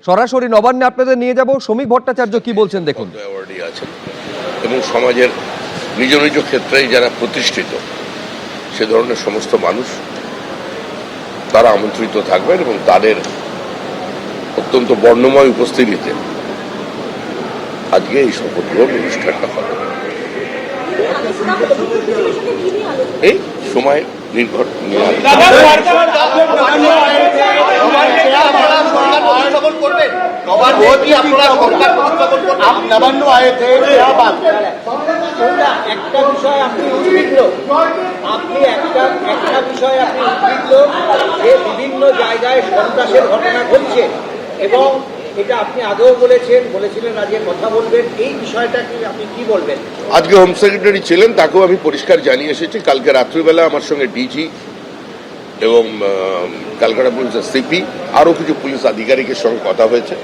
সরাসরি নবান্নে আপনাদের নিয়ে যাব। শ্রমিক ভট্টাচার্য কি বলছেন দেখুন। অ্যাওয়ার্ডই আছেন এবং সমাজের নিজ নিজ ক্ষেত্রেই যারা প্রতিষ্ঠিত সে ধরনের সমস্ত মানুষ তারা আমন্ত্রিত থাকবেন এবং তাদের অত্যন্ত বর্ণময় উপস্থিতিতে আজকে এই শপথ গ্রহণ অনুষ্ঠানটা হবে। এই সময় নির্ভর नवान्न आए थे क्या बात একটা বিষয় আপনি উদ্বিগ্ন একটা বিষয় আপনি উদ্বিগ্ন যে বিভিন্ন জায়গায় সন্ত্রাসের ঘটনা ঘটছে এবং এটা আপনি আগেও বলেছিলেন আজকে কথা বলবেন, এই বিষয়টা কি আপনি কি বলবেন? আজকে হোম সেক্রেটারি ছিলেন, তাকেও আমি পরিষ্কার জানিয়ে এসেছি। কালকে রাত্রিবেলা আমার সঙ্গে ডিজি এবং ক্যালকাটা পুলিশের সিপি আরো কিছু পুলিশ আধিকারিকের সঙ্গে কথা হয়েছে।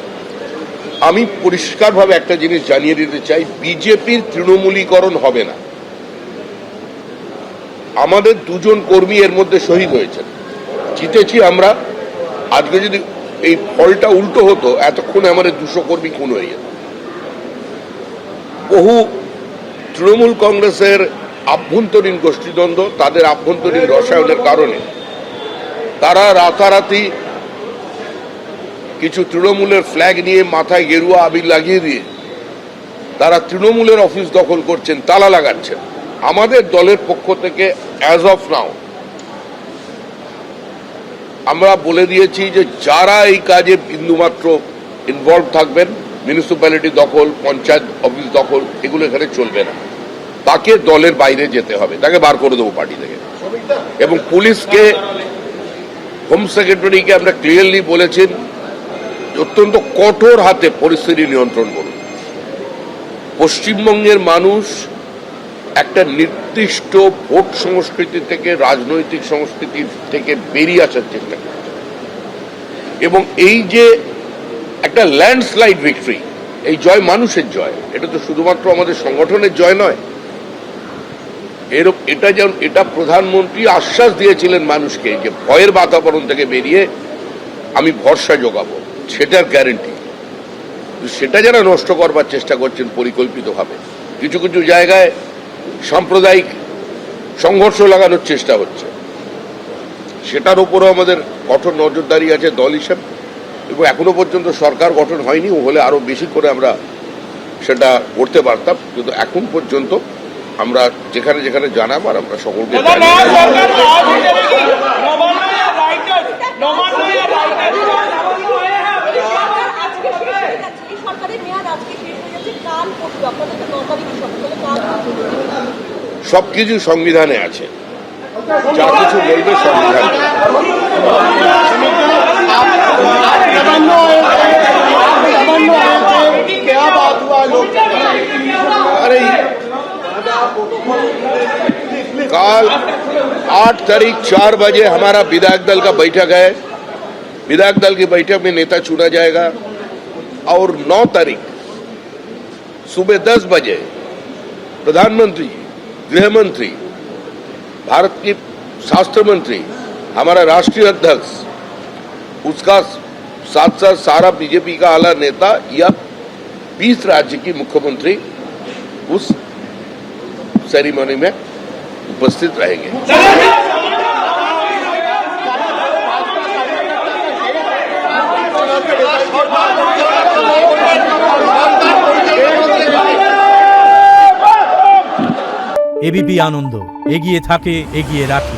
আমি পরিষ্কারভাবে একটা জিনিস জানিয়ে দিতে চাই, বিজেপির তৃণমূলীকরণ হবে না। আমাদের দুজন কর্মী এর মধ্যে শহীদ হয়েছেন, জিতেছি আমরা। আজকে যদি এই ফলটা উল্টো হতো, এতক্ষণে আমাদের 200 কর্মী খুন হয়ে যেত। বহু তৃণমূল কংগ্রেসের আভ্যন্তরীণ গোষ্ঠীদ্বন্দ্ব, তাদের আভ্যন্তরীণ রসায়নের কারণে তারা রাতারাতি কিছু তৃণমূলের ফ্ল্যাগ নিয়ে মাথায় গেরুয়া আবির লাগিয়ে দিয়ে তারা তৃণমূলের অফিস দখল করছেন, তালা লাগাচ্ছেন। আমাদের দলের পক্ষ থেকে অ্যাজ অফ নাও আমরা বলে দিয়েছি যে যারা এই কাজে বিন্দুমাত্র ইনভলভ থাকবেন, মিউনিসিপ্যালিটি দখল, পঞ্চায়েত অফিস দখল, এগুলো এখানে চলবে না। তাকে দলের বাইরে যেতে হবে, তাকে বার করে দেবো পার্টি থেকে। এবং পুলিশকে, হোম সেক্রেটারিকে আমরা ক্লিয়ারলি বলেছেন অত্যন্ত কঠোর হাতে পরিস্থিতি নিয়ন্ত্রণ করুন। পশ্চিমবঙ্গের মানুষ একটা নির্দিষ্ট ভোট সংস্কৃতি থেকে, রাজনৈতিক সংস্কৃতি থেকে বেরিয়ে আসার চেষ্টা করছে এবং এই যে একটা ল্যান্ডস্লাইড ভিক্টরি, এই জয় মানুষের জয়, এটা তো শুধুমাত্র আমাদের সংগঠনের জয় নয়। এটা প্রধানমন্ত্রী আশ্বাস দিয়েছিলেন মানুষকে যে ভয়ের বাতাবরণ থেকে বেরিয়ে আমি ভরসা যোগাবো, সেটার গ্যারেন্টি। সেটা যারা নষ্ট করবার চেষ্টা করছেন পরিকল্পিতভাবে, কিছু কিছু জায়গায় সাম্প্রদায়িক সংঘর্ষ লাগানোর চেষ্টা হচ্ছে, সেটার উপরও আমাদের কঠোর নজরদারি আছে দল হিসেবে। এবং এখনো পর্যন্ত সরকার গঠন হয়নি, ও হলে আরো বেশি করে আমরা সেটা করতে পারতাম, কিন্তু এখন পর্যন্ত আমরা যেখানে যেখানে জানাবার আমরা সকলকে সবকিছু সংবিধানে আছে, যা কিছু বলবে সংবিধান। अरे कल 8 तारीख 4 बजे हमारा विधायक दल का बैठक है। विधायक दल की बैठक में नेता चुना जाएगा और 9 तारीख सुबह 10 बजे प्रधानमंत्री, गृह मंत्री, भारत की स्वास्थ्य मंत्री, हमारा राष्ट्रीय अध्यक्ष, उसका साथ साथ सारा बीजेपी का आला नेता या 20 राज्य की मुख्यमंत्री उस सेरेमनी में उपस्थित रहेंगे। এবিপি আনন্দ, এগিয়ে থাকে, এগিয়ে রাখে।